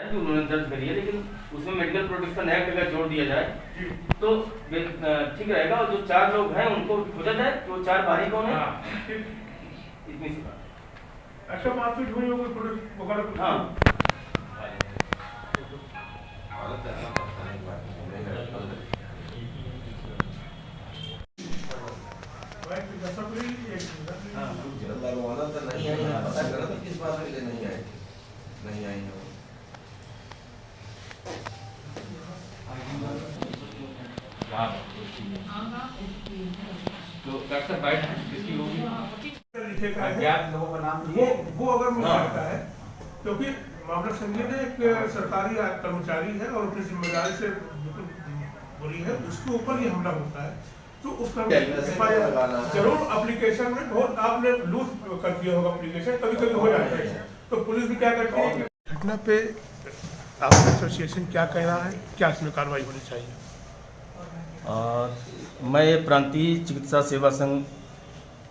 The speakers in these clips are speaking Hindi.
कि उन्होंने दर्ज करी है, लेकिन उसमें मेडिकल प्रोटेक्शन एक्ट अगर जोड़ दिया जाए तो ठीक रहेगा। और जो 4 लोग हैं उनको खोजा जाए कि वो 4 बाहरी कौन है। इतनी सी बात। अच्छा, मारपीट हुई होगी प्रोडक्ट वगैरह। हाँ, दरवाजा तो नहीं आई है, पता करो तो किस बात के लिए नहीं आई है वो। तो डॉक्टर बाइट किसकी होगी? अज्ञात लोगों का नाम वो अगर मिल जाता है, क्योंकि मामला संजीव है, एक सरकारी कर्मचारी है और अपनी जिम्मेदारी से बुरी है, उसके ऊपर ये हमला होता है, तो उसका जरूर एप्लीकेशन में बहुत आपने लूज कर दिया होगा एप्लीकेशन, कभी कभी हो जाता है। तो पुलिस भी क्या करती है कि घटना पे आपका एसोसिएशन क्या कह रहा है, क्या इसमें कार्रवाई होनी चाहिए? मैं प्रांतीय चिकित्सा सेवा संघ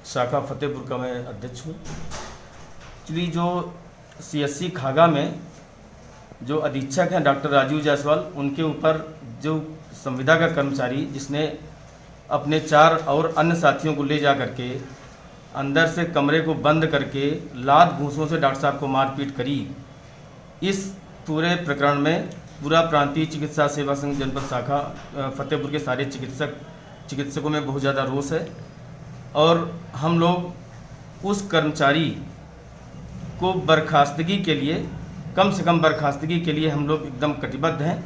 शाखा फतेहपुर का मैं अध्यक्ष हूँ। एक्चुअली जो CSC खागा में जो अधीक्षक हैं डॉक्टर राजीव जायसवाल, उनके ऊपर जो संविदा का कर्मचारी जिसने अपने 4 और अन्य साथियों को ले जा करके अंदर से कमरे को बंद करके लात घूंसों से डॉक्टर साहब को मारपीट करी, इस पूरे प्रकरण में पूरा प्रांतीय चिकित्सा सेवा संघ जनपद शाखा फतेहपुर के सारे चिकित्सकों में बहुत ज़्यादा रोष है। और हम लोग उस कर्मचारी को बर्खास्तगी के लिए, कम से कम बर्खास्तगी के लिए हम लोग एकदम कटिबद्ध हैं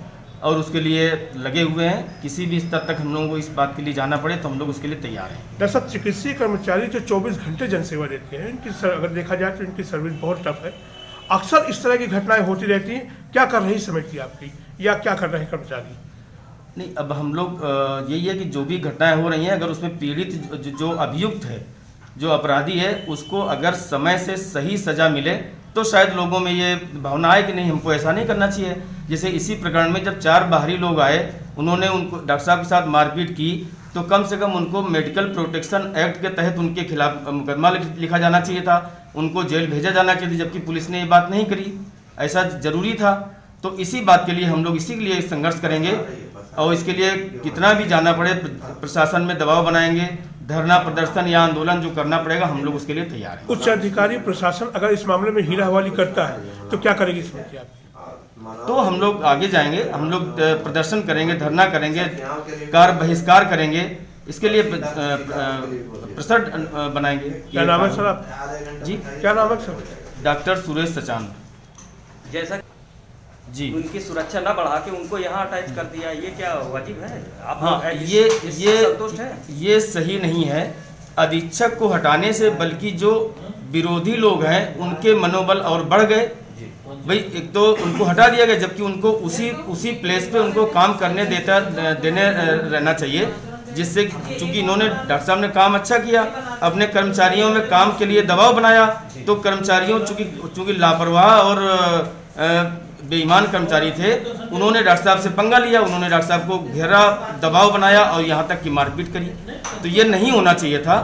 और उसके लिए लगे हुए हैं। किसी भी स्तर तक हम लोगों को इस बात के लिए जाना पड़े तो हम लोग उसके लिए तैयार हैं। डॉक्टर साहब, चिकित्सीय कर्मचारी जो 24 घंटे जनसेवा देते हैं, इनकी अगर देखा जाए तो इनकी सर्विस बहुत टफ है। अक्सर इस तरह की घटनाएं होती रहती हैं, क्या कर रही समिति आपकी, या क्या कर रहे हैं कर्मचारी? नहीं, अब हम लोग यही है कि जो भी घटनाएं हो रही हैं, अगर उसमें पीड़ित जो अभियुक्त है, जो अपराधी है, उसको अगर समय से सही सज़ा मिले तो शायद लोगों में ये भावना आए कि नहीं, हमको ऐसा नहीं करना चाहिए। जैसे इसी प्रकरण में जब 4 बाहरी लोग आए, उन्होंने उनको डॉक्टर साहब के साथ मारपीट की, तो कम से कम उनको मेडिकल प्रोटेक्शन एक्ट के तहत उनके खिलाफ मुकदमा लिखा जाना चाहिए था, उनको जेल भेजा जाना चाहिए, जबकि पुलिस ने ये बात नहीं करी। ऐसा जरूरी था। तो इसी बात के लिए हम लोग इसी के लिए संघर्ष करेंगे और इसके लिए कितना भी जाना पड़े, प्रशासन में दबाव बनाएंगे, धरना प्रदर्शन या आंदोलन जो करना पड़ेगा, हम लोग उसके लिए तैयार हैं। उच्च अधिकारी प्रशासन अगर इस मामले में हीरा हवाली करता है तो क्या करेगी समिति आपकी? तो हम लोग आगे जाएंगे, हम लोग प्रदर्शन करेंगे, धरना करेंगे, कार्य बहिष्कार करेंगे, इसके लिए प्रसड बनाएंगे। क्या नाम है सर आप? जी, क्या नाम है सर? डॉक्टर सुरेश सचान। जैसा जी, उनकी सुरक्षा न बढ़ा के उनको यहाँ अटैच कर दिया, ये क्या वाजिब है? आप हाँ, इससे संतुष्ट है? ये सही नहीं है। अधीक्षक को हटाने से बल्कि जो विरोधी लोग हैं उनके मनोबल और बढ़ गए। भाई, एक तो उनको हटा दिया गया, जबकि उनको उसी प्लेस पे उनको काम करने देने रहना चाहिए, जिससे चूंकि इन्होंने, डॉक्टर साहब ने काम अच्छा किया, अपने कर्मचारियों में काम के लिए दबाव बनाया, तो कर्मचारियों चूंकि लापरवाह और बेईमान कर्मचारी थे, उन्होंने डॉक्टर साहब से पंगा लिया, उन्होंने डॉक्टर साहब को घेरा, दबाव बनाया और यहाँ तक कि मारपीट करी। तो ये नहीं होना चाहिए था।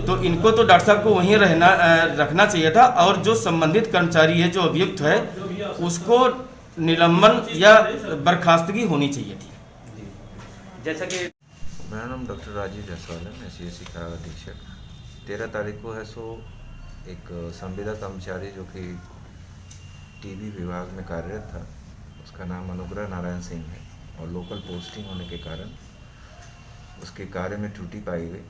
तो इनको तो डॉक्टर साहब को वहीं रखना चाहिए था, और जो संबंधित कर्मचारी है, जो अभियुक्त है, उसको निलंबन या बर्खास्तगी होनी चाहिए थी। जैसा कि मेरा नाम डॉक्टर राजीव जायसवाल है, मैं CSC का अधीक्षक। 13 तारीख को है सो एक संविदा कर्मचारी जो कि TB विभाग में कार्यरत था, उसका नाम अनुग्रह नारायण सिंह है, और लोकल पोस्टिंग होने के कारण उसके कार्य में त्रुटि पाई गई,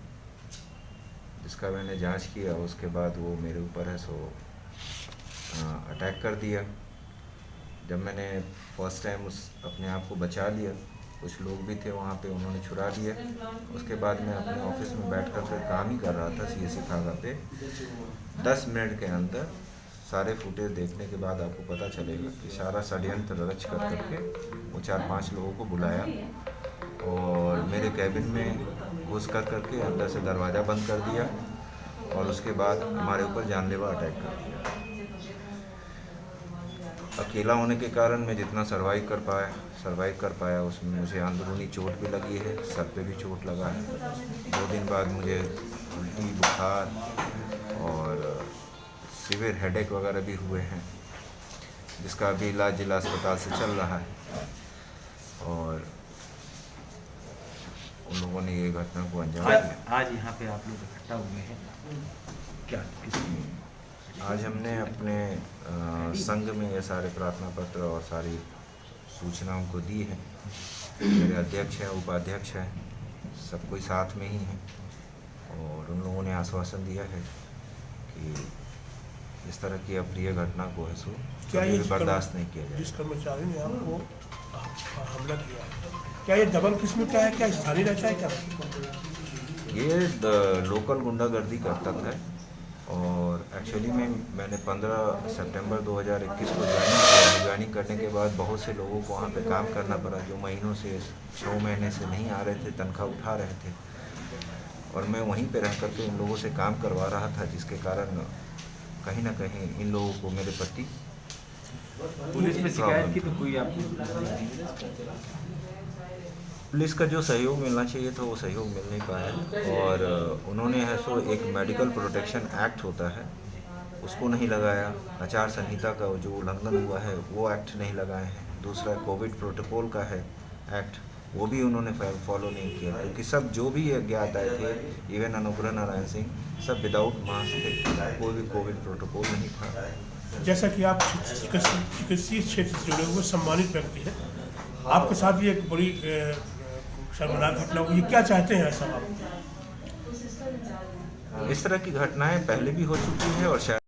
जिसका मैंने जांच किया। उसके बाद वो मेरे ऊपर है सो अटैक कर दिया। जब मैंने फर्स्ट टाइम अपने आप को बचा लिया, कुछ लोग भी थे वहाँ पे, उन्होंने छुड़ा लिया। उसके बाद मैं अपने ऑफिस में बैठ कर काम ही कर रहा था CSC खागा पे। 10 मिनट के अंदर सारे फुटेज देखने के बाद आपको पता चलेगा कि सारा षड्यंत्र रच करके वो 4-5 लोगों को बुलाया और मेरे कैबिन में घुस करके अंदर से दरवाज़ा बंद कर दिया, और उसके बाद हमारे ऊपर जानलेवा अटैक कर दिया। अकेला होने के कारण मैं जितना सर्वाइव कर पाया उसमें मुझे अंदरूनी चोट भी लगी है, सर पे भी चोट लगा है। 2 दिन बाद मुझे उल्टी, बुखार और सीवियर हेडेक वगैरह भी हुए हैं। जिसका अभी इलाज जिला अस्पताल से चल रहा है। और उन लोगों ने ये घटना को अंजाम दिया। आज यहाँ पे आप लोग इकट्ठा हुए हैं, क्या आज हमने अपने संघ में ये सारे प्रार्थना पत्र और सारी सूचनाओं को दी है। मेरे अध्यक्ष हैं, उपाध्यक्ष हैं, सब कोई साथ में ही है। और उन लोगों ने आश्वासन दिया है कि इस तरह की अप्रिय घटना को है सो कभी भी बर्दाश्त नहीं किया जिस जाएगा। कर्मचारी ने आपको हमला किया, क्या ये दबंग किस्म का है, क्या स्थानीय रहता है क्या? ये लोकल गुंडागर्दी करता था। और एक्चुअली में मैंने 15 सितंबर 2021 को ज्वाइनिंग करने के बाद बहुत से लोगों को वहाँ पे काम करना पड़ा, जो महीनों से 6 महीने से नहीं आ रहे थे, तनख्वाह उठा रहे थे। और मैं वहीं पे रह करके इन लोगों से काम करवा रहा था, जिसके कारण कहीं ना कहीं इन लोगों को मेरे प्रति पुलिस में शिकायत की तो कोई आपको? पुलिस का जो सहयोग मिलना चाहिए था वो सहयोग मिल नहीं पाया। और उन्होंने है सो एक मेडिकल प्रोटेक्शन एक्ट होता है उसको नहीं लगाया। आचार संहिता का जो उल्लंघन हुआ है वो एक्ट नहीं लगाए हैं। दूसरा कोविड प्रोटोकॉल का है एक्ट, वो भी उन्होंने फॉलो नहीं किया, क्योंकि सब जो भी अज्ञात आए थे, इवन अनुग्रह नारायण सिंह, सब विदाउट मास्क थे, कोई भी कोविड प्रोटोकॉल नहीं था। जैसा कि आप चिकित्सीय क्षेत्र से जुड़े हुए सम्मानित व्यक्ति हैं, आपके साथ भी एक बड़ी शर्मनाक घटना हुई, क्या चाहते हैं ऐसा आप? इस तरह की घटनाएं पहले भी हो चुकी है और शायद